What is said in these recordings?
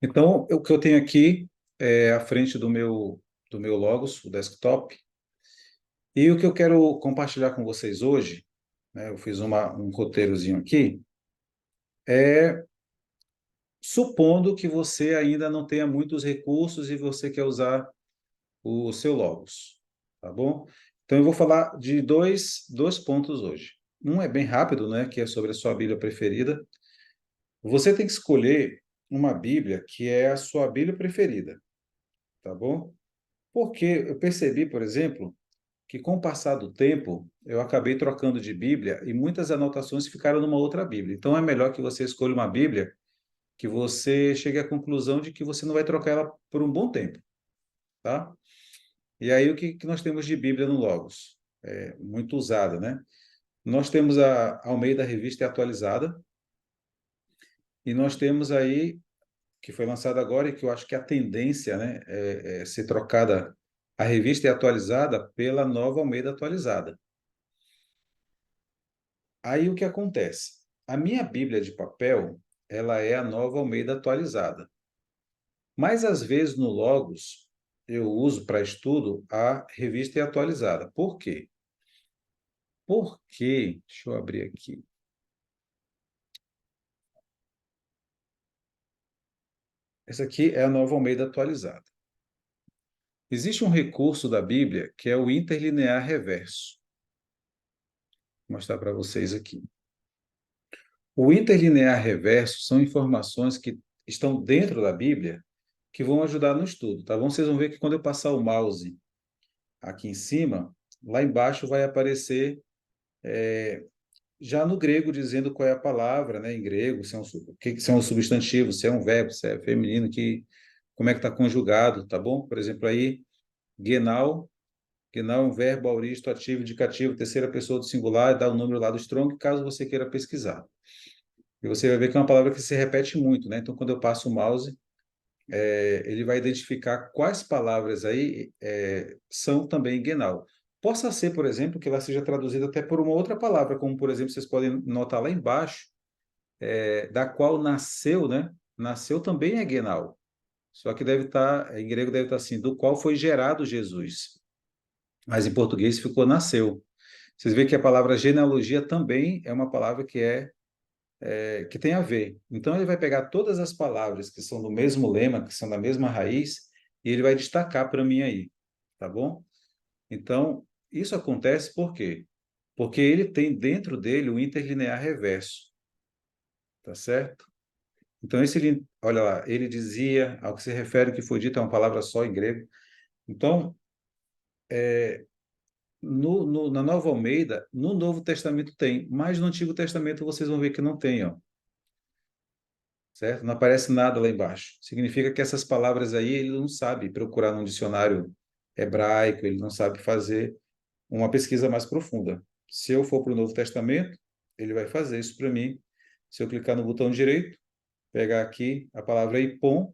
Então, o que eu tenho aqui é à frente do meu Logos, o desktop, e o que eu quero compartilhar com vocês hoje, né, eu fiz um roteirozinho aqui, é supondo que você ainda não tenha muitos recursos e você quer usar o seu Logos, tá bom? Então, eu vou falar de dois pontos hoje. Um é bem rápido, né, que é sobre a sua Bíblia preferida. Você tem que escolher uma Bíblia que é a sua Bíblia preferida, tá bom? Porque eu percebi, por exemplo, que com o passar do tempo, eu acabei trocando de Bíblia e muitas anotações ficaram numa outra Bíblia. Então é melhor que você escolha uma Bíblia que você chegue à conclusão de que você não vai trocar ela por um bom tempo, tá? E aí o que nós temos de Bíblia no Logos? É muito usada, né? Nós temos a Almeida Revista e Atualizada e nós temos aí que foi lançada agora e que eu acho que a tendência, né, é ser trocada a revista e atualizada pela nova Almeida atualizada. Aí o que acontece? A minha Bíblia de papel, ela é a nova Almeida atualizada. Mas às vezes no Logos eu uso para estudo a revista e atualizada. Por quê? Porque, deixa eu abrir aqui. Essa aqui é a nova Almeida atualizada. Existe um recurso da Bíblia que é o interlinear reverso. Vou mostrar para vocês aqui. O interlinear reverso são informações que estão dentro da Bíblia que vão ajudar no estudo, tá bom? Vocês vão ver que quando eu passar o mouse aqui em cima, lá embaixo vai aparecer já no grego dizendo qual é a palavra, né, em grego, se é o que são os substantivos, se é um verbo, se é feminino, como é que está conjugado, tá bom? Por exemplo, aí, genau, genau é um verbo aoristo, ativo, indicativo, terceira pessoa do singular, dá o número lá do strong, caso você queira pesquisar. E você vai ver que é uma palavra que se repete muito, né? Então, quando eu passo o mouse, ele vai identificar quais palavras aí são também Genau. Possa ser, por exemplo, que ela seja traduzida até por uma outra palavra, como, por exemplo, vocês podem notar lá embaixo, da qual nasceu, né? Nasceu também é Genau. Só que deve estar, em grego deve estar assim, do qual foi gerado Jesus. Mas em português ficou nasceu. Vocês veem que a palavra genealogia também é uma palavra que tem a ver. Então, ele vai pegar todas as palavras que são do mesmo lema, que são da mesma raiz, e ele vai destacar para mim aí, tá bom? Então, isso acontece por quê? Porque ele tem dentro dele o interlinear reverso, tá certo? Então, olha lá, ele dizia, ao que se refere que foi dito, é uma palavra só em grego. Então, na Nova Almeida, no Novo Testamento tem, mas no Antigo Testamento vocês vão ver que não tem, ó. Certo? Não aparece nada lá embaixo. Significa que essas palavras aí ele não sabe procurar num dicionário hebraico, ele não sabe fazer uma pesquisa mais profunda. Se eu for para o Novo Testamento, ele vai fazer isso para mim. Se eu clicar no botão direito, pegar aqui a palavra ipom,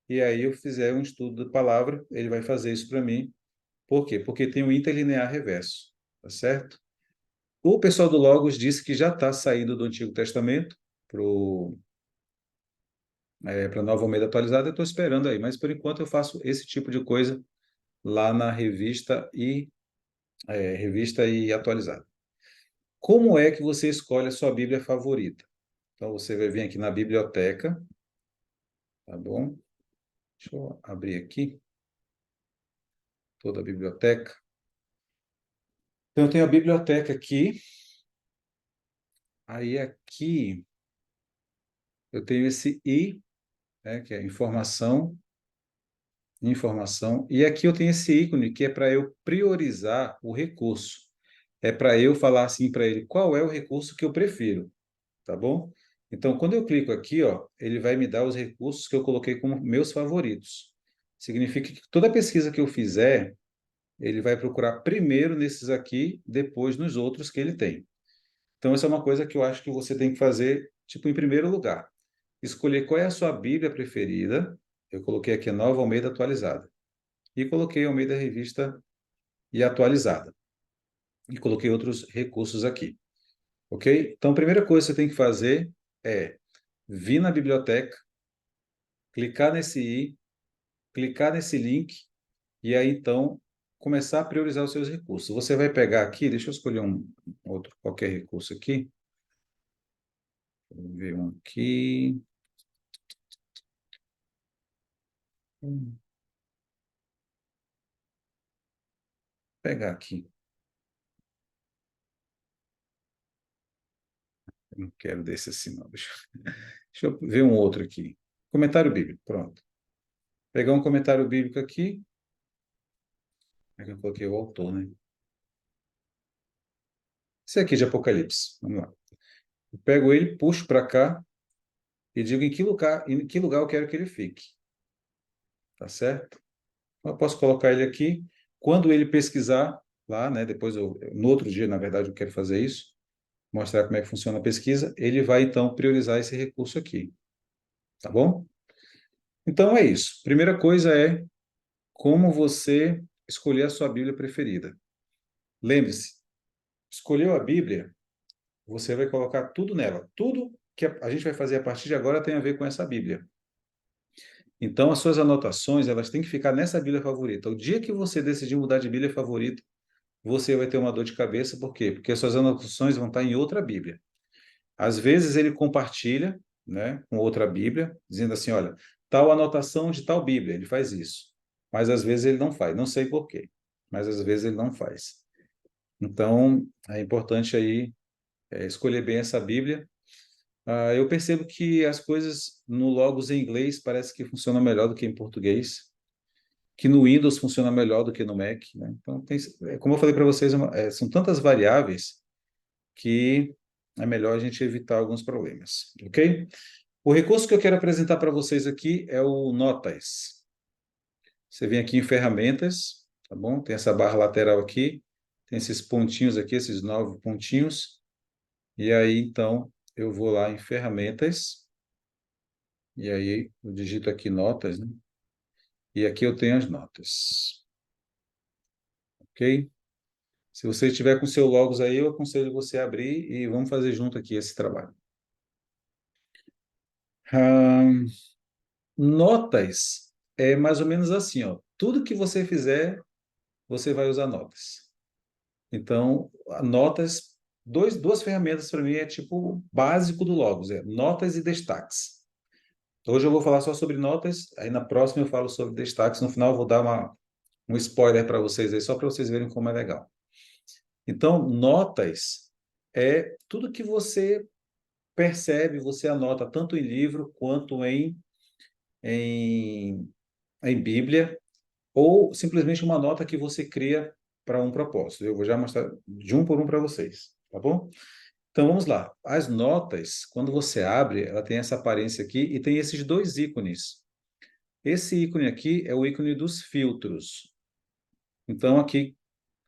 e aí eu fizer um estudo da palavra, ele vai fazer isso para mim. Por quê? Porque tem o interlinear reverso, tá certo? O pessoal do Logos disse que já está saindo do Antigo Testamento para para a nova Almeida atualizada, eu estou esperando aí, mas por enquanto eu faço esse tipo de coisa lá na revista e atualizada. Como é que você escolhe a sua Bíblia favorita? Então você vai vir aqui na biblioteca, tá bom? Deixa eu abrir aqui toda a biblioteca. Então eu tenho a biblioteca aqui, aí aqui eu tenho esse I, né, que é informação, informação, e aqui eu tenho esse ícone que é para eu priorizar o recurso. É para eu falar assim para ele qual é o recurso que eu prefiro, tá bom? Então, quando eu clico aqui, ó, ele vai me dar os recursos que eu coloquei como meus favoritos. Significa que toda pesquisa que eu fizer, ele vai procurar primeiro nesses aqui, depois nos outros que ele tem. Então, essa é uma coisa que eu acho que você tem que fazer, tipo, em primeiro lugar. Escolher qual é a sua Bíblia preferida. Eu coloquei aqui a Nova Almeida Atualizada. E coloquei Almeida Revista e Atualizada. E coloquei outros recursos aqui. Ok? Então, a primeira coisa que você tem que fazer é vir na biblioteca, clicar nesse i, clicar nesse link, e aí, então, começar a priorizar os seus recursos. Você vai pegar aqui, deixa eu escolher um outro, qualquer recurso aqui. Vou ver um aqui. Vou pegar aqui. Eu não quero desse assim, não. Deixa eu ver um outro aqui. Comentário bíblico, pronto. Pegar um comentário bíblico aqui. Aqui eu coloquei o autor, né? Esse aqui de Apocalipse. Vamos lá. Eu pego ele, puxo para cá e digo em que lugar eu quero que ele fique. Tá certo? Eu posso colocar ele aqui. Quando ele pesquisar lá, né? Depois no outro dia, na verdade, eu quero fazer isso, mostrar como é que funciona a pesquisa. Ele vai então priorizar esse recurso aqui, tá bom? Então é isso. Primeira coisa é como você escolher a sua Bíblia preferida. Lembre-se, escolheu a Bíblia, você vai colocar tudo nela. Tudo que a gente vai fazer a partir de agora tem a ver com essa Bíblia. Então, as suas anotações, elas têm que ficar nessa Bíblia favorita. O dia que você decidir mudar de Bíblia favorita, você vai ter uma dor de cabeça. Por quê? Porque as suas anotações vão estar em outra Bíblia. Às vezes ele compartilha, né, com outra Bíblia, dizendo assim, olha, tal anotação de tal Bíblia, ele faz isso. Mas às vezes ele não faz, não sei por quê, mas às vezes ele não faz. Então, é importante aí escolher bem essa Bíblia. Eu percebo que as coisas no Logos em inglês parece que funcionam melhor do que em português, que no Windows funciona melhor do que no Mac, né? Então, como eu falei para vocês, são tantas variáveis que é melhor a gente evitar alguns problemas, ok? O recurso que eu quero apresentar para vocês aqui é o Notas. Você vem aqui em Ferramentas, tá bom? Tem essa barra lateral aqui, tem esses pontinhos aqui, esses 9 pontinhos, e aí, então, eu vou lá em Ferramentas, e aí eu digito aqui Notas, né? E aqui eu tenho as notas, ok? Se você estiver com seu Logos aí, eu aconselho você a abrir e vamos fazer junto aqui esse trabalho. Notas é mais ou menos assim, ó. Tudo que você fizer, você vai usar notas. Então, notas, duas ferramentas para mim é tipo o básico do Logos, é notas e destaques. Hoje eu vou falar só sobre notas, aí na próxima eu falo sobre destaques, no final eu vou dar um spoiler para vocês aí, só para vocês verem como é legal. Então, notas é tudo que você percebe, você anota tanto em livro quanto em, em Bíblia, ou simplesmente uma nota que você cria para um propósito. Eu vou já mostrar de um por um para vocês, tá bom? Então vamos lá. As notas, quando você abre, ela tem essa aparência aqui e tem esses dois ícones. Esse ícone aqui é o ícone dos filtros. Então aqui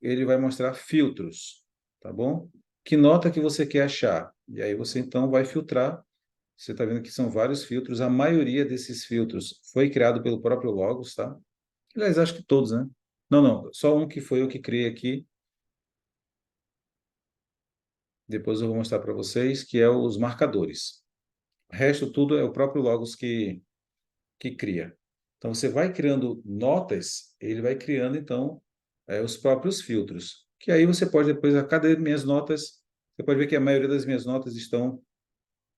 ele vai mostrar filtros, tá bom? Que nota que você quer achar? E aí você então vai filtrar. Você está vendo que são vários filtros. A maioria desses filtros foi criado pelo próprio Logos, tá? Aliás, acho que todos, né? Não, não, só um que foi eu que criei aqui. Depois eu vou mostrar para vocês, que é os marcadores. O resto tudo é o próprio Logos que cria. Então, você vai criando notas, ele vai criando, então, os próprios filtros. Que aí você pode depois, a cada minhas notas, você pode ver que a maioria das minhas notas estão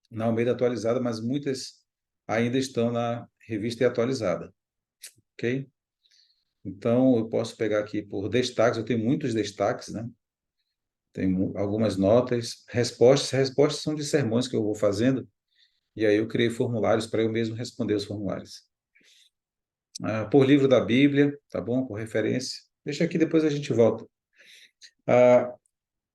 na Almeida atualizada, mas muitas ainda estão na revista e atualizada. Ok? Então, eu posso pegar aqui por destaques, eu tenho muitos destaques, né? Tem algumas notas, respostas são de sermões que eu vou fazendo, e aí eu criei formulários para eu mesmo responder os formulários. Por livro da Bíblia, tá bom? Por referência. Deixa aqui, depois a gente volta. Ah,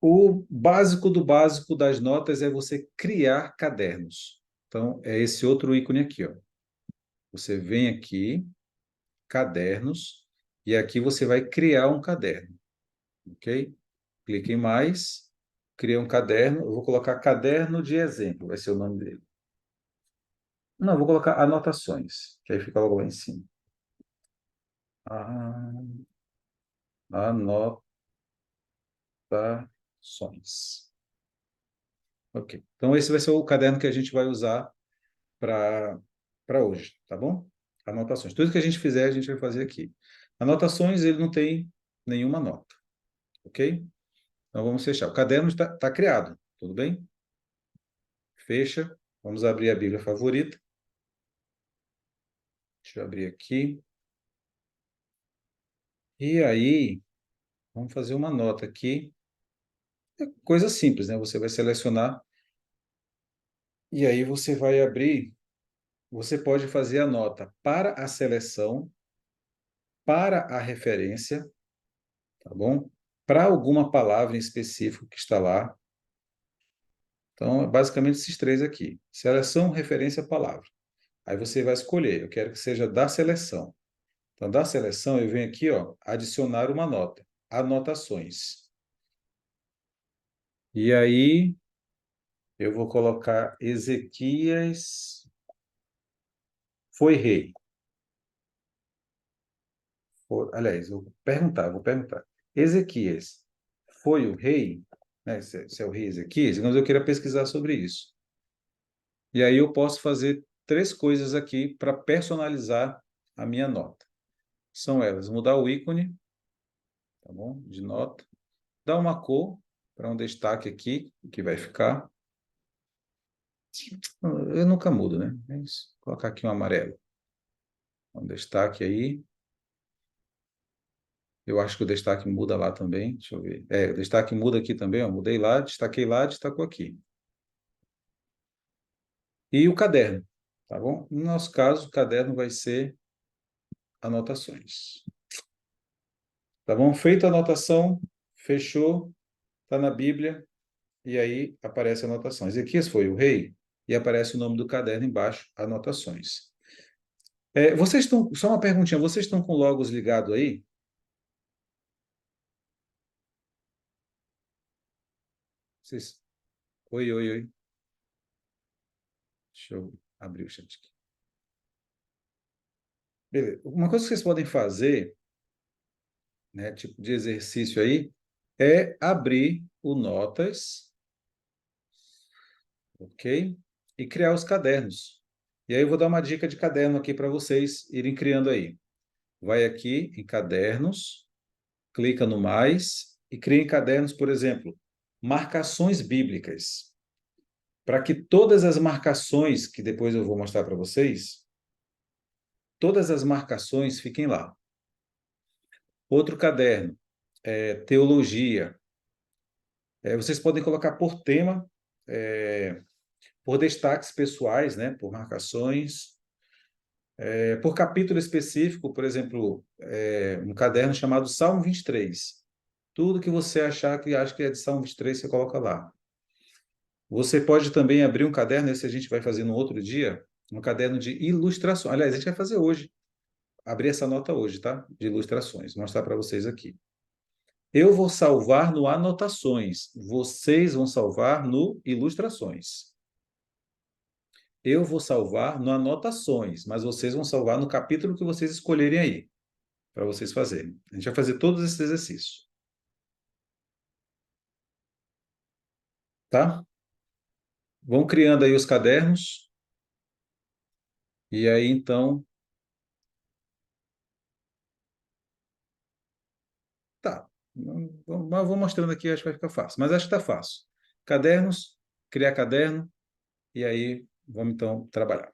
o básico do básico das notas é você criar cadernos. Então, é esse outro ícone aqui, ó. Você vem aqui, cadernos, e aqui você vai criar um caderno, ok? Clique em mais, cria um caderno, eu vou colocar caderno de exemplo, vai ser o nome dele. Não, vou colocar anotações, que aí fica logo lá em cima. Ah, anotações. Ok. Então, esse vai ser o caderno que a gente vai usar para hoje, tá bom? Anotações. Tudo que a gente fizer, a gente vai fazer aqui. Anotações, ele não tem nenhuma nota, ok? Então, vamos fechar. O caderno está criado, tudo bem? Fecha. Vamos abrir a Bíblia favorita. Deixa eu abrir aqui. E aí, vamos fazer uma nota aqui. É coisa simples, né? Você vai selecionar e aí você vai abrir. Você pode fazer a nota para a seleção, para a referência, tá bom? Para alguma palavra em específico que está lá. Então, é basicamente esses três aqui: seleção, referência, palavra. Aí você vai escolher. Eu quero que seja da seleção. Então, da seleção, eu venho aqui, ó, adicionar uma nota. Anotações. E aí, eu vou colocar Ezequias foi rei. Aliás, vou perguntar. Ezequias foi o rei? Né? Se é o rei Ezequias? Mas eu queria pesquisar sobre isso. E aí eu posso fazer três coisas aqui para personalizar a minha nota. São elas: mudar o ícone, tá bom? De nota, dar uma cor para um destaque aqui, que vai ficar. Eu nunca mudo, né? Mas colocar aqui um amarelo. Um destaque aí. Eu acho que o destaque muda lá também. Deixa eu ver. É, o destaque muda aqui também, ó. Mudei lá, destacou aqui. E o caderno, tá bom? No nosso caso, o caderno vai ser anotações. Tá bom? Feita a anotação, fechou, está na Bíblia, e aí aparece anotações. Ezequias foi o rei, e aparece o nome do caderno embaixo, anotações. Vocês estão, só uma perguntinha, vocês estão com o Logos ligado aí? Vocês... Oi, oi, oi. Deixa eu abrir o chat aqui. Beleza. Uma coisa que vocês podem fazer, né, tipo de exercício aí, é abrir o Notas, ok? E criar os cadernos. E aí eu vou dar uma dica de caderno aqui para vocês irem criando aí. Vai aqui em cadernos, clica no mais e cria em cadernos, por exemplo, marcações bíblicas. Para que todas as marcações que depois eu vou mostrar para vocês, todas as marcações fiquem lá. Outro caderno, teologia. Vocês podem colocar por tema, por destaques pessoais, né, por marcações, por capítulo específico, por exemplo, um caderno chamado Salmo 23. Tudo que você achar que acha que é de Salmo 23, você coloca lá. Você pode também abrir um caderno, esse a gente vai fazer no outro dia, um caderno de ilustrações. Aliás, a gente vai fazer hoje. Abrir essa nota hoje, tá? De ilustrações. Vou mostrar para vocês aqui. Eu vou salvar no anotações. Vocês vão salvar no ilustrações. Eu vou salvar no anotações, mas vocês vão salvar no capítulo que vocês escolherem aí, para vocês fazerem. A gente vai fazer todos esses exercícios. Tá? Vão criando aí os cadernos. E aí, então, tá. Vou mostrando aqui, acho que vai ficar fácil. Mas acho que está fácil. Cadernos, criar caderno, e aí vamos então trabalhar.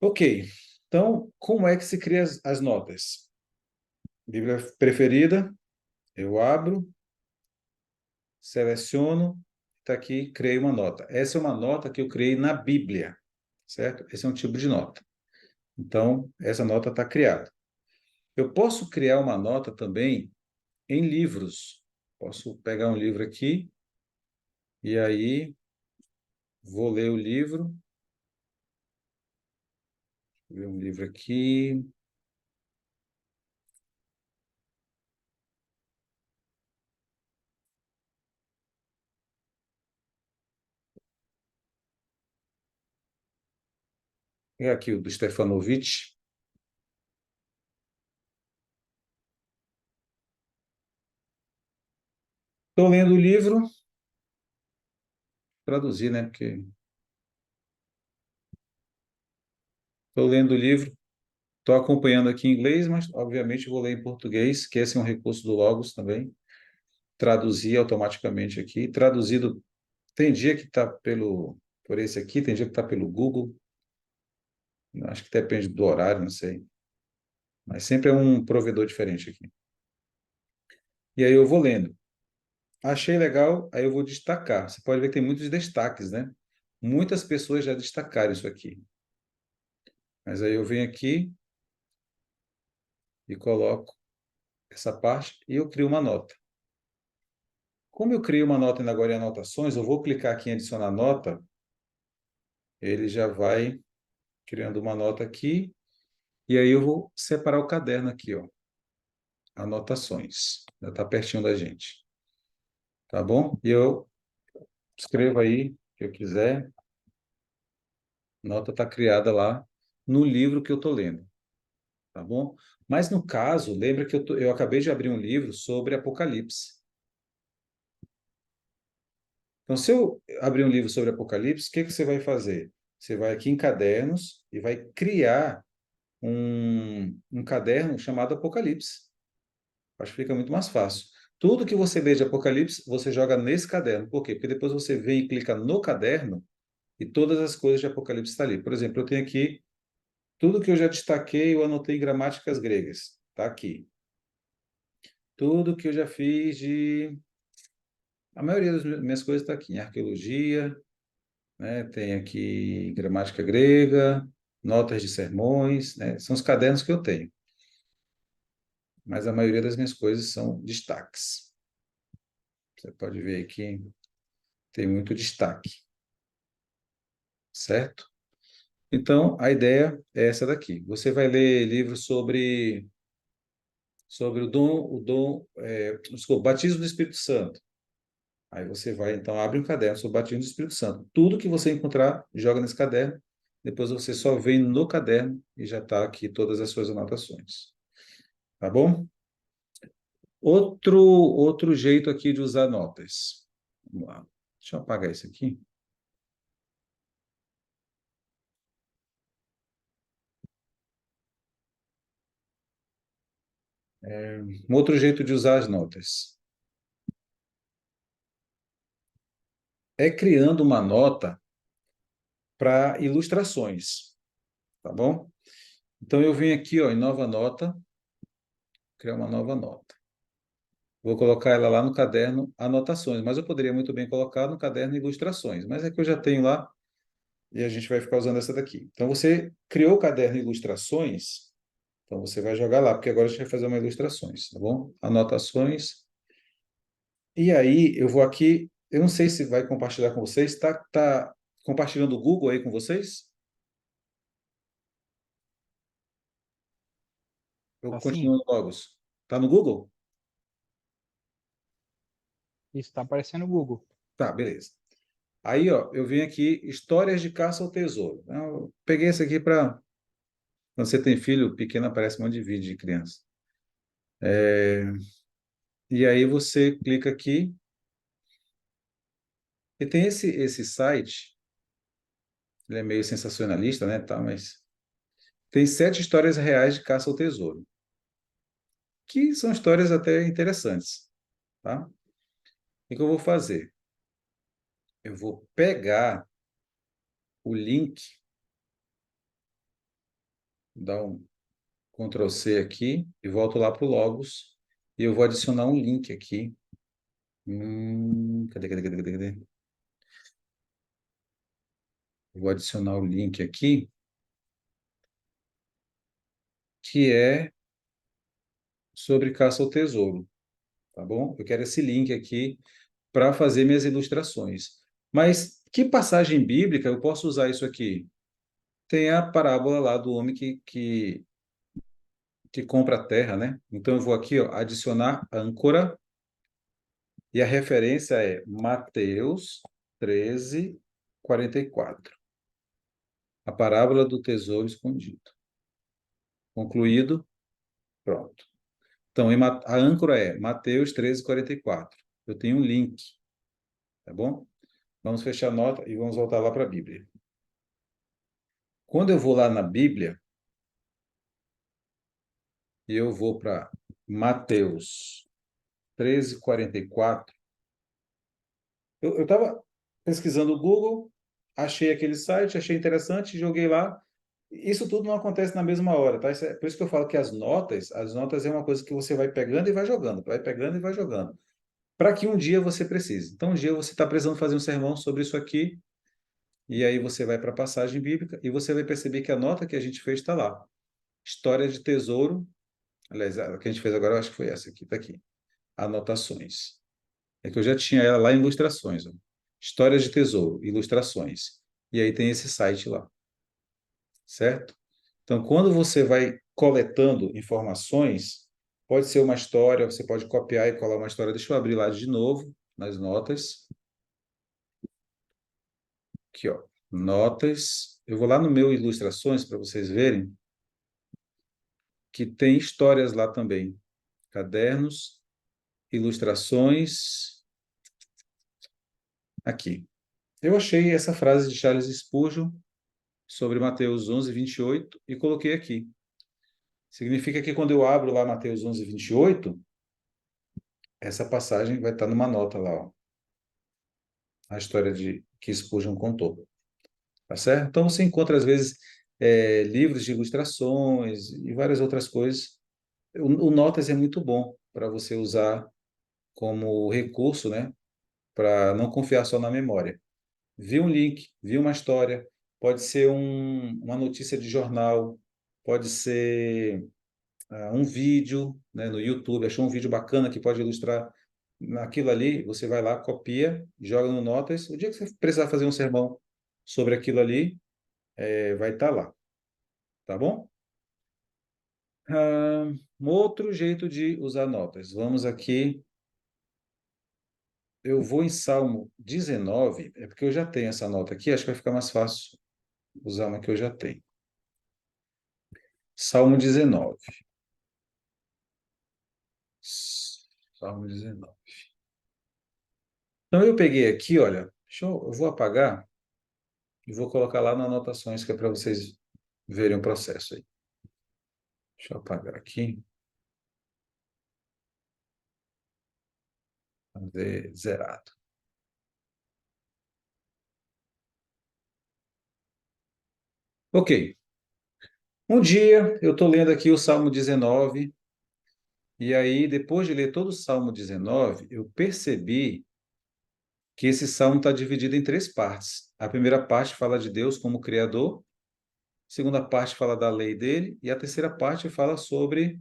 Ok. Então, como é que se cria as notas? Bíblia preferida, eu abro, seleciono, está aqui, criei uma nota. Essa é uma nota que eu criei na Bíblia, certo? Esse é um tipo de nota. Então, essa nota está criada. Eu posso criar uma nota também em livros. Posso pegar um livro aqui e aí vou ler o livro. Vou ler um livro aqui. É aqui o do Stefanovic. Estou lendo o livro, traduzir, né? Porque Estou lendo o livro, estou acompanhando aqui em inglês, mas obviamente vou ler em português, que esse é um recurso do Logos também. Traduzir automaticamente aqui. Traduzido, tem dia que está por esse aqui, tem dia que está pelo Google. Acho que depende do horário, não sei. Mas sempre é um provedor diferente aqui. E aí eu vou lendo. Achei legal, aí eu vou destacar. Você pode ver que tem muitos destaques, né? Muitas pessoas já destacaram isso aqui. Mas aí eu venho aqui e coloco essa parte e eu crio uma nota. Como eu crio uma nota agora em anotações, eu vou clicar aqui em adicionar nota, ele já vai criando uma nota aqui, e aí eu vou separar o caderno aqui, ó. Anotações. Já está pertinho da gente. Tá bom? E eu escrevo aí o que eu quiser. A nota está criada lá no livro que eu estou lendo. Tá bom? Mas no caso, lembra que eu acabei de abrir um livro sobre Apocalipse. Então, se eu abrir um livro sobre Apocalipse, o que que você vai fazer? Você vai aqui em cadernos e vai criar um caderno chamado Apocalipse. Acho que fica muito mais fácil. Tudo que você lê de Apocalipse, você joga nesse caderno. Por quê? Porque depois você vem e clica no caderno e todas as coisas de Apocalipse estão ali. Por exemplo, eu tenho aqui tudo que eu já destaquei, eu anotei em gramáticas gregas. Está aqui. Tudo que eu já fiz de... A maioria das minhas coisas está aqui. Em arqueologia, né? Tem aqui gramática grega, notas de sermões, né? São os cadernos que eu tenho. Mas a maioria das minhas coisas são destaques. Você pode ver aqui, tem muito destaque, certo? Então, a ideia é essa daqui. Você vai ler livros sobre desculpa, batismo do Espírito Santo. Aí você vai, então, abre um caderno sobre o batismo do Espírito Santo. Tudo que você encontrar, joga nesse caderno. Depois você só vem no caderno e já está aqui todas as suas anotações. Tá bom? Outro jeito aqui de usar notas. Vamos lá. Deixa eu apagar isso aqui. Um outro jeito de usar as notas é criando uma nota para ilustrações, tá bom? Então eu venho aqui, ó, em nova nota, criar uma nova nota. Vou colocar ela lá no caderno anotações, mas eu poderia muito bem colocar no caderno ilustrações, mas é que eu já tenho lá e a gente vai ficar usando essa daqui. Então você criou o caderno ilustrações, então você vai jogar lá, porque agora a gente vai fazer uma ilustrações, tá bom? Anotações. E aí eu vou aqui, eu não sei se vai compartilhar com vocês, tá compartilhando o Google aí com vocês? Eu Assim, continuo no Logos. Tá no Google? isso está aparecendo no Google. Tá, beleza. Aí, ó, eu vim aqui, histórias de caça ao tesouro. Eu peguei esse aqui para... Quando você tem filho pequeno, aparece um monte de vídeo de criança. E aí você clica aqui, e tem esse site, ele é meio sensacionalista, né, tá, mas tem 7 histórias reais de caça ao tesouro, que são histórias até interessantes, tá? O que eu vou fazer? Eu vou pegar o link, dar um Ctrl C aqui e volto lá para o Logos, e eu vou adicionar um link aqui. Cadê? Vou adicionar o link aqui, que é sobre caça ao tesouro, tá bom? Eu quero esse link aqui para fazer minhas ilustrações. Mas que passagem bíblica eu posso usar isso aqui? Tem a parábola lá do homem que compra a terra, né? Então eu vou aqui, ó, adicionar âncora, e a referência é Mateus 13:44. A parábola do tesouro escondido. Concluído? Pronto. Então, a âncora é Mateus 13:44. Eu tenho um link, tá bom? Vamos fechar a nota e vamos voltar lá para a Bíblia. Quando eu vou lá na Bíblia, e eu vou para Mateus 13:44, eu estava pesquisando o Google, achei aquele site, achei interessante, joguei lá. Isso tudo não acontece na mesma hora, tá? Por isso que eu falo que as notas é uma coisa que você vai pegando e vai pegando e vai jogando, para que um dia você precise. Então, um dia você está precisando fazer um sermão sobre isso aqui, e aí você vai para a passagem bíblica e você vai perceber que a nota que a gente fez está lá. História de tesouro, aliás, a que a gente fez agora, eu acho que foi essa aqui, está aqui. Anotações. É que eu já tinha ela lá em ilustrações, ó. Histórias de tesouro, ilustrações. E aí tem esse site lá, certo? Então, quando você vai coletando informações, pode ser uma história, você pode copiar e colar uma história. Deixa eu abrir lá de novo, nas notas. Aqui, ó, notas. Eu vou lá no meu ilustrações para vocês verem que tem histórias lá também. Cadernos, ilustrações. Aqui. Eu achei essa frase de Charles Spurgeon sobre Mateus 11:28 e coloquei aqui. Significa que quando eu abro lá Mateus 11:28, essa passagem vai estar numa nota lá, ó, a história de que Spurgeon contou, tá certo? Então você encontra às vezes livros de ilustrações e várias outras coisas. O Notas é muito bom para você usar como recurso, né? Para não confiar só na memória. Vi um link, vi uma história, pode ser uma notícia de jornal, pode ser um vídeo, né, no YouTube, achou um vídeo bacana que pode ilustrar naquilo ali, você vai lá, copia, joga no Notas. O dia que você precisar fazer um sermão sobre aquilo ali, vai estar lá, tá bom? Um outro jeito de usar notas. Vamos aqui. Eu vou em Salmo 19, é porque eu já tenho essa nota aqui, acho que vai ficar mais fácil usar uma que eu já tenho. Salmo 19. Salmo 19. Então eu peguei aqui, olha, eu vou apagar e vou colocar lá nas anotações, que é para vocês verem o processo aí. Deixa eu apagar aqui. Fazer zerado. Ok. Um dia eu estou lendo aqui o Salmo 19, e aí, depois de ler todo o Salmo 19, eu percebi que esse salmo está dividido em três partes. A primeira parte fala de Deus como Criador, a segunda parte fala da lei dele, e a terceira parte fala sobre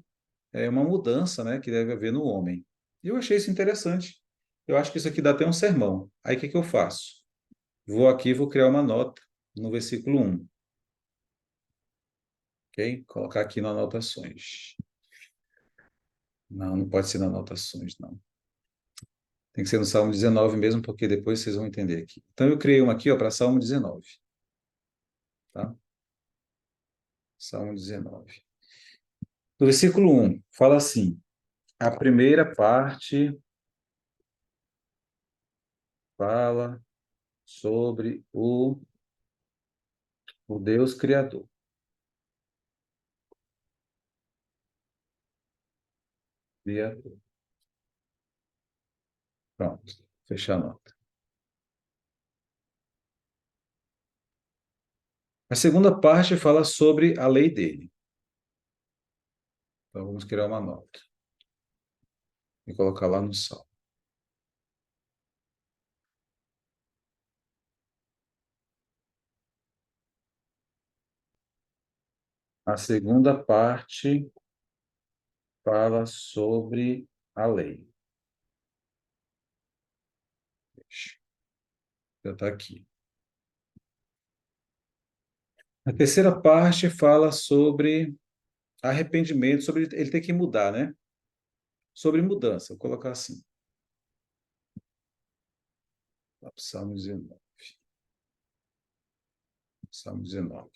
uma mudança, né, que deve haver no homem. E eu achei isso interessante. Eu acho que isso aqui dá até um sermão. Aí o que que eu faço? Vou aqui, vou criar uma nota no versículo 1. Ok? Colocar aqui nas anotações. Não, não pode ser nas anotações, não. Tem que ser no Salmo 19 mesmo, porque depois vocês vão entender aqui. Então, eu criei uma aqui para Salmo 19. Tá? Salmo 19. No versículo 1, fala assim: a primeira parte fala sobre o Deus Criador. Criador. Pronto, fechar a nota. A segunda parte fala sobre a lei dele. Então, vamos criar uma nota e colocar lá no Salmo. A segunda parte fala sobre a lei. Já está aqui. A terceira parte fala sobre arrependimento, sobre ele ter que mudar, né? Sobre mudança, vou colocar assim. Salmo 19. Salmo 19.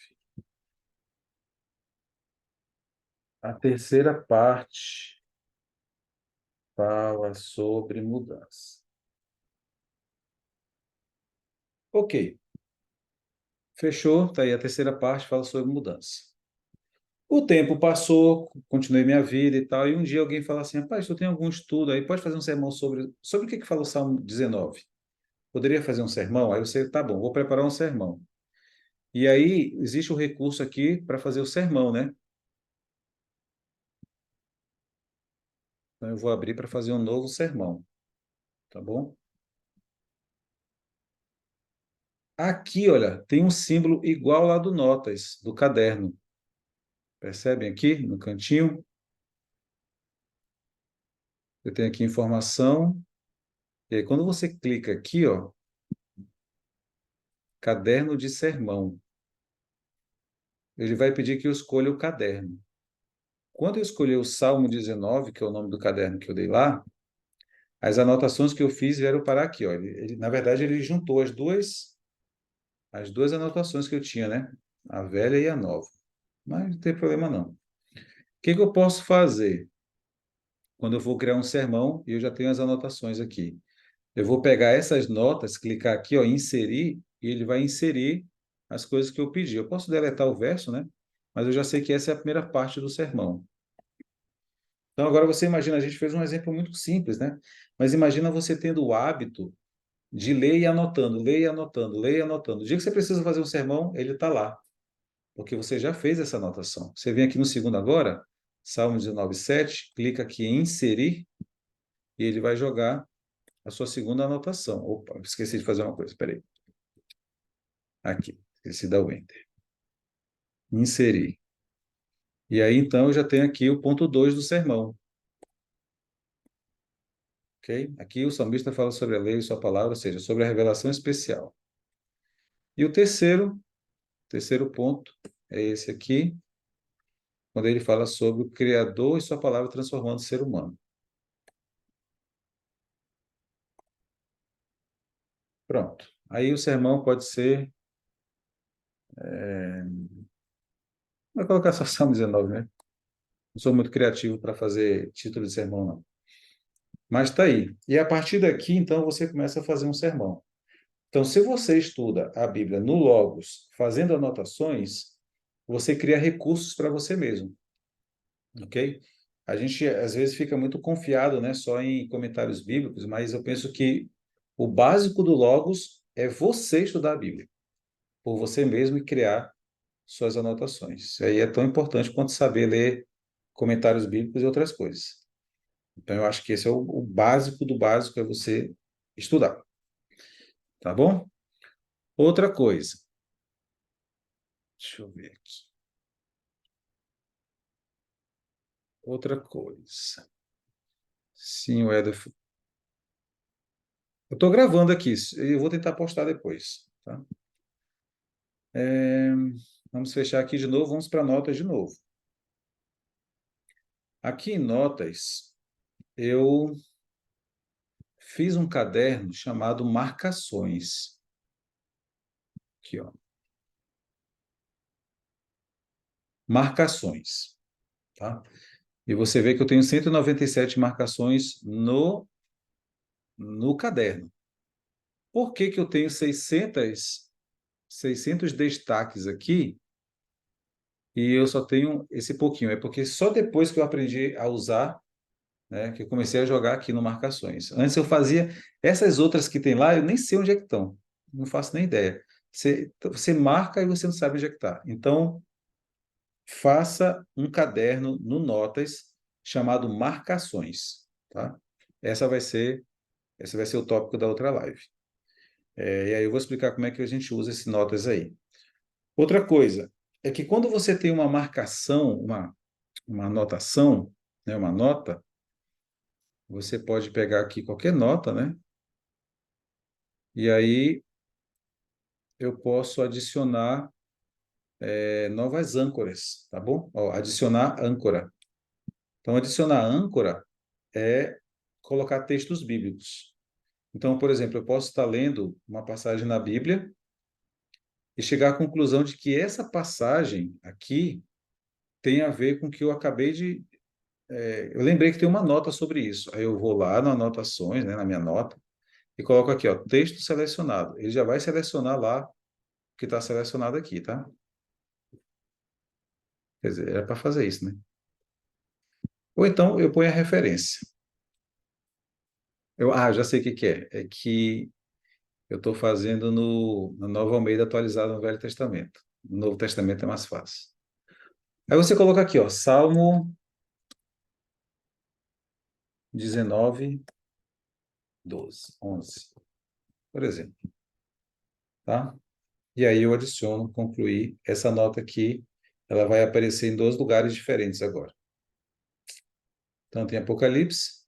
A terceira parte fala sobre mudança. Ok. Fechou, tá aí a terceira parte, fala sobre mudança. O tempo passou, continuei minha vida e tal, e um dia alguém fala assim, rapaz, tu tem algum estudo aí, pode fazer um sermão sobre o que fala o Salmo 19? Poderia fazer um sermão? Aí você, tá bom, vou preparar um sermão. E aí, existe o recurso aqui para fazer o sermão, né? Então, eu vou abrir para fazer um novo sermão, tá bom? Aqui, olha, tem um símbolo igual lá do Notas, do caderno. Percebem aqui, no cantinho? Eu tenho aqui informação. E aí, quando você clica aqui, ó, caderno de sermão, ele vai pedir que eu escolha o caderno. Quando eu escolhi o Salmo 19, que é o nome do caderno que eu dei lá, as anotações que eu fiz vieram parar aqui, ó. Na verdade, ele juntou as duas anotações que eu tinha, né? A velha e a nova. Mas não tem problema não. O que eu posso fazer quando eu vou criar um sermão e eu já tenho as anotações aqui? Eu vou pegar essas notas, clicar aqui, ó, inserir, e ele vai inserir as coisas que eu pedi. Eu posso deletar o verso, né? Mas eu já sei que essa é a primeira parte do sermão. Então, agora você imagina, a gente fez um exemplo muito simples, né? Mas imagina você tendo o hábito de ler e anotando, ler e anotando, ler e anotando. O dia que você precisa fazer um sermão, ele está lá, porque você já fez essa anotação. Você vem aqui no segundo agora, Salmo 19:7, clica aqui em inserir, e ele vai jogar a sua segunda anotação. Opa, esqueci de fazer uma coisa, espera. Aqui, esqueci da Enter. Inserir. E aí, então, eu já tenho aqui o ponto 2 do sermão. Ok? Aqui o salmista fala sobre a lei e sua palavra, ou seja, sobre a revelação especial. E o terceiro ponto é esse aqui, quando ele fala sobre o Criador e sua palavra transformando o ser humano. Pronto. Aí o sermão pode ser. Vai colocar só Salmo 19, né? Não sou muito criativo para fazer título de sermão, não. Mas está aí. E a partir daqui, então, você começa a fazer um sermão. Então, se você estuda a Bíblia no Logos, fazendo anotações, você cria recursos para você mesmo, ok? A gente, às vezes, fica muito confiado, né, só em comentários bíblicos, mas eu penso que o básico do Logos é você estudar a Bíblia, por você mesmo e criar suas anotações. Isso aí é tão importante quanto saber ler comentários bíblicos e outras coisas. Então, eu acho que esse é o básico do básico, é você estudar, tá bom? Outra coisa, deixa eu ver aqui. Outra coisa. Sim, o Éder. Eu estou gravando aqui, eu vou tentar postar depois, tá? É, Vamos fechar aqui de novo, vamos para notas de novo. Aqui em notas, eu fiz um caderno chamado Marcações. Aqui, ó. Marcações, tá? E você vê que eu tenho 197 marcações no caderno. Por que que eu tenho 600 destaques aqui e eu só tenho esse pouquinho? É porque só depois que eu aprendi a usar, né, que eu comecei a jogar aqui no Marcações. Antes eu fazia essas outras que tem lá, eu nem sei onde é que estão. Não faço nem ideia. Você marca e você não sabe onde é que está. Então, faça um caderno no Notas chamado Marcações, tá? Essa vai ser, esse vai ser o tópico da outra live. E aí eu vou explicar como é que a gente usa esse Notas aí. Outra coisa é que quando você tem uma marcação, uma anotação, né, uma nota, você pode pegar aqui qualquer nota, né? E aí eu posso adicionar novas âncoras, tá bom? Ó, adicionar âncora. Então, adicionar âncora é colocar textos bíblicos. Então, por exemplo, eu posso estar lendo uma passagem na Bíblia e chegar à conclusão de que essa passagem aqui tem a ver com o que eu acabei de. Eu lembrei que tem uma nota sobre isso. Aí eu vou lá nas anotações, né, na minha nota, e coloco aqui, ó, texto selecionado. Ele já vai selecionar lá que está selecionado aqui, tá? Quer dizer, era para fazer isso, né? Ou então eu ponho a referência. Já sei o que que é. É que eu estou fazendo no Nova Almeida atualizado no Velho Testamento. No Novo Testamento é mais fácil. Aí você coloca aqui, ó, Salmo 19, 12, 11, por exemplo, tá? E aí eu adiciono, concluir. Essa nota aqui, ela vai aparecer em dois lugares diferentes agora. Tanto em Apocalipse,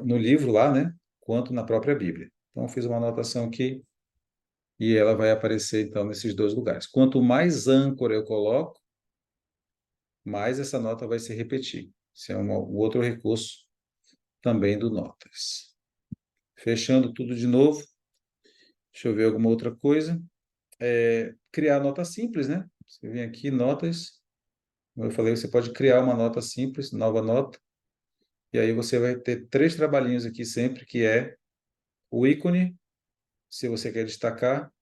no livro lá, né? Quanto na própria Bíblia. Então, eu fiz uma anotação aqui e ela vai aparecer, então, nesses dois lugares. Quanto mais âncora eu coloco, mais essa nota vai se repetir. Esse é um outro recurso também do Notas. Fechando tudo de novo. Deixa eu ver alguma outra coisa. Criar nota simples, né? Você vem aqui, notas. Como eu falei, você pode criar uma nota simples, nova nota. E aí você vai ter três trabalhinhos aqui sempre, que é o ícone, se você quer destacar,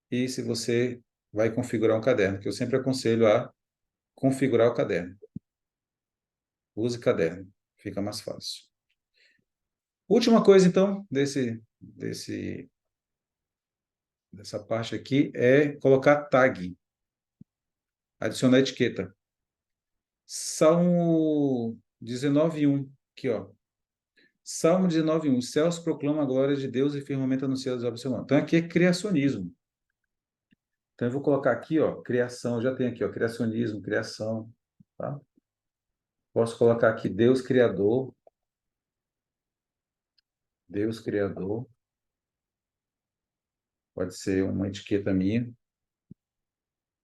e se você vai configurar um caderno, que eu sempre aconselho a configurar o caderno. Use caderno, fica mais fácil. Última coisa, então, dessa parte aqui é colocar tag, adicionar etiqueta. Salmo 19:1, aqui, ó. Salmo 19:1, os céus proclamam a glória de Deus e firmamento anuncia as obras do seu nome. Então, aqui é criacionismo. Então, eu vou colocar aqui, ó, criação, já tem aqui, ó, criacionismo, criação, tá? Posso colocar aqui Deus Criador, pode ser uma etiqueta minha.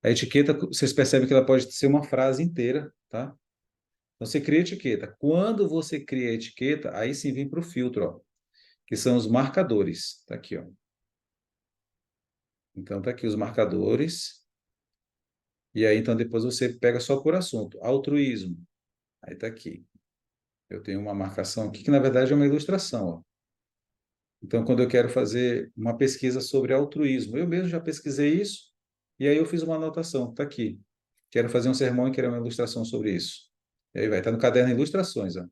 A etiqueta, vocês percebem que ela pode ser uma frase inteira, tá? Então, você cria etiqueta. Quando você cria a etiqueta, aí sim vem para o filtro, ó, que são os marcadores. Tá aqui, ó. Então, tá aqui os marcadores. E aí, então, depois você pega só por assunto. Altruísmo. Aí tá aqui. Eu tenho uma marcação aqui que, na verdade, é uma ilustração, ó. Então, quando eu quero fazer uma pesquisa sobre altruísmo, eu mesmo já pesquisei isso, e aí eu fiz uma anotação, está aqui. Quero fazer um sermão e quero uma ilustração sobre isso. E aí vai estar no caderno Ilustrações, ó,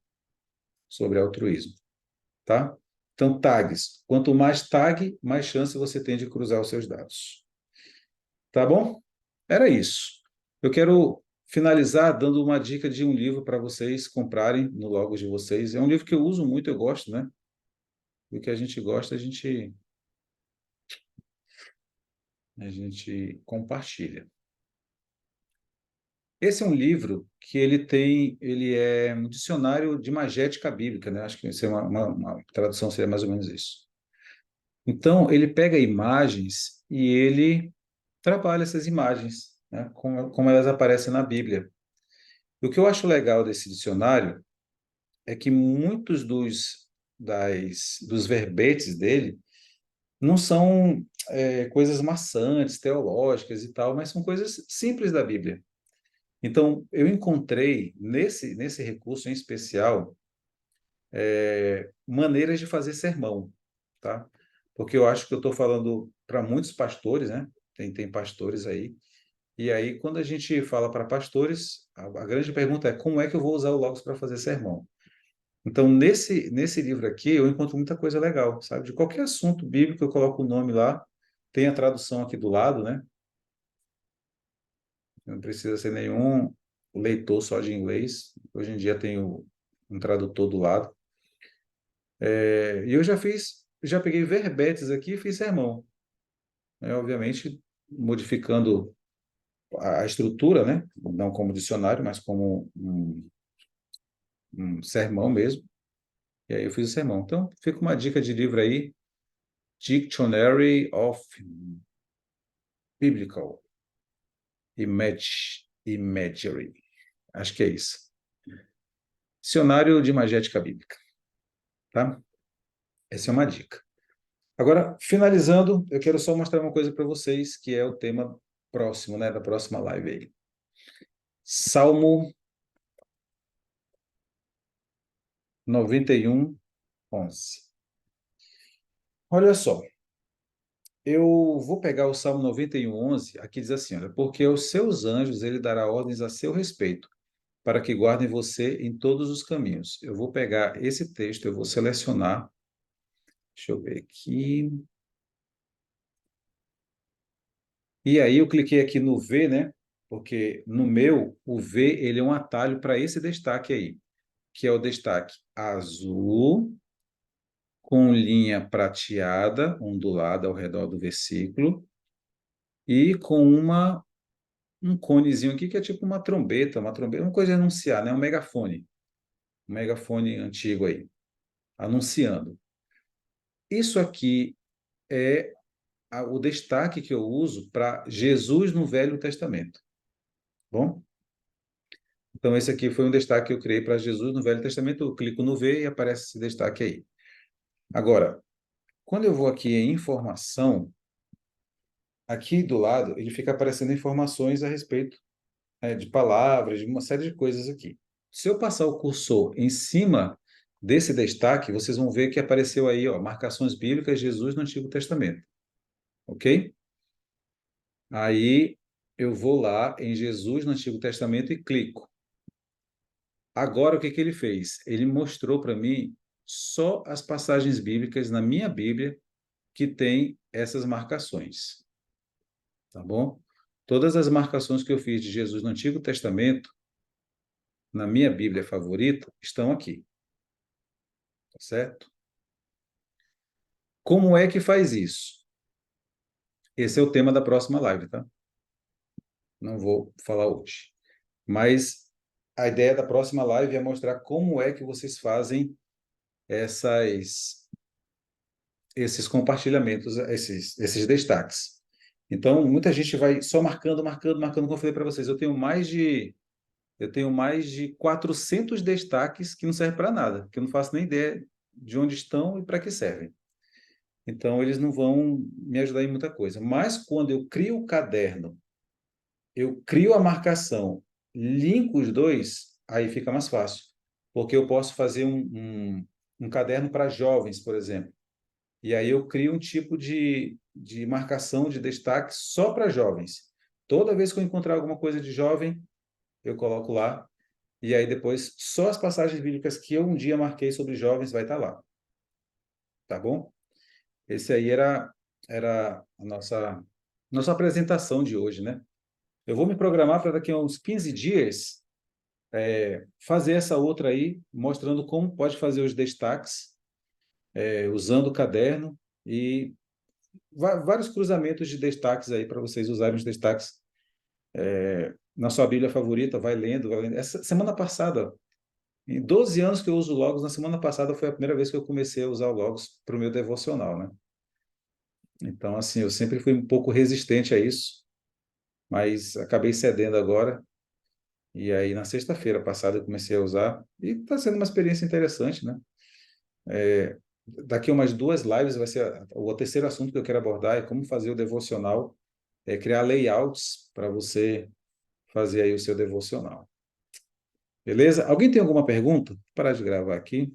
sobre altruísmo, tá? Então, tags. Quanto mais tag, mais chance você tem de cruzar os seus dados. Tá bom? Era isso. Eu quero finalizar dando uma dica de um livro para vocês comprarem no Logos de vocês. É um livro que eu uso muito, eu gosto, né? O que a gente gosta, a gente compartilha. Esse é um livro que ele é um dicionário de magética bíblica, né? Acho que isso é uma tradução seria mais ou menos isso. Então, ele pega imagens e ele trabalha essas imagens, né? Como elas aparecem na Bíblia. E o que eu acho legal desse dicionário é que muitos dos verbetes dele não são coisas maçantes, teológicas e tal, mas são coisas simples da Bíblia. Então, eu encontrei nesse recurso em especial maneiras de fazer sermão, tá? Porque eu acho que eu estou falando para muitos pastores, né? Tem pastores aí. E aí, quando a gente fala para pastores, a grande pergunta é como é que eu vou usar o Logos para fazer sermão? Então, nesse livro aqui, eu encontro muita coisa legal, sabe? De qualquer assunto bíblico, eu coloco o nome lá, tem a tradução aqui do lado, né? Não precisa ser nenhum leitor só de inglês. Hoje em dia tem um tradutor do lado. E eu já peguei verbetes aqui e fiz sermão. Obviamente, modificando a estrutura, né? Não como dicionário, mas como um sermão mesmo. E aí eu fiz o sermão. Então, fica uma dica de livro aí, Dictionary of Biblical Imagery. Acho que é isso. Dicionário de Imagética Bíblica, tá? Essa é uma dica. Agora, finalizando, eu quero só mostrar uma coisa para vocês, que é o tema próximo, né, da próxima live aí. Salmo 91, 11. Olha só, Eu vou pegar o Salmo 91:11, aqui diz assim, olha, porque aos seus anjos ele dará ordens a seu respeito, para que guardem você em todos os caminhos. Eu vou pegar esse texto, eu vou selecionar, deixa eu ver aqui, e aí eu cliquei aqui no V, né? Porque no meu, o V, ele é um atalho para esse destaque aí, que é o destaque azul, com linha prateada, ondulada ao redor do versículo, e com um conezinho aqui que é tipo uma trombeta, uma coisa de anunciar, né? Um megafone antigo aí, anunciando. Isso aqui é o destaque que eu uso para Jesus no Velho Testamento. Bom? Então, esse aqui foi um destaque que eu criei para Jesus no Velho Testamento. Eu clico no V e aparece esse destaque aí. Agora, quando eu vou aqui em informação, aqui do lado, ele fica aparecendo informações a respeito, de palavras, de uma série de coisas aqui. Se eu passar o cursor em cima desse destaque, vocês vão ver que apareceu aí, ó, marcações bíblicas, Jesus no Antigo Testamento. Ok? Aí eu vou lá em Jesus no Antigo Testamento e clico. Agora, o que que ele fez? Ele mostrou para mim só as passagens bíblicas na minha Bíblia que tem essas marcações, tá bom? Todas as marcações que eu fiz de Jesus no Antigo Testamento, na minha Bíblia favorita, estão aqui, tá certo? Como é que faz isso? Esse é o tema da próxima live, tá? Não vou falar hoje. Mas a ideia da próxima live é mostrar como é que vocês fazem esses compartilhamentos, esses destaques. Então, muita gente vai só marcando, marcando, marcando, como eu falei para vocês, eu tenho mais de 400 destaques que não servem para nada, que eu não faço nem ideia de onde estão e para que servem. Então, eles não vão me ajudar em muita coisa. Mas quando eu crio o caderno, eu crio a marcação, linko os dois, aí fica mais fácil. Porque eu posso fazer um caderno para jovens, por exemplo. E aí eu crio um tipo de marcação de destaque só para jovens. Toda vez que eu encontrar alguma coisa de jovem, eu coloco lá. E aí depois, só as passagens bíblicas que eu um dia marquei sobre jovens vai estar lá. Tá bom? Esse aí era a nossa apresentação de hoje, né? Eu vou me programar para daqui a uns 15 dias fazer essa outra aí, mostrando como pode fazer os destaques, usando o caderno e vários cruzamentos de destaques aí para vocês usarem os destaques na sua Bíblia favorita, vai lendo, vai lendo. Essa semana passada, em 12 anos que eu uso o Logos, na semana passada foi a primeira vez que eu comecei a usar o Logos para o meu devocional, né? Então, assim, eu sempre fui um pouco resistente a isso, mas acabei cedendo agora. E aí, na sexta-feira passada, eu comecei a usar, e está sendo uma experiência interessante, né? Daqui a umas 2 lives vai ser o terceiro assunto que eu quero abordar, é como fazer o devocional, criar layouts para você fazer aí o seu devocional. Beleza? Alguém tem alguma pergunta? Vou parar de gravar aqui.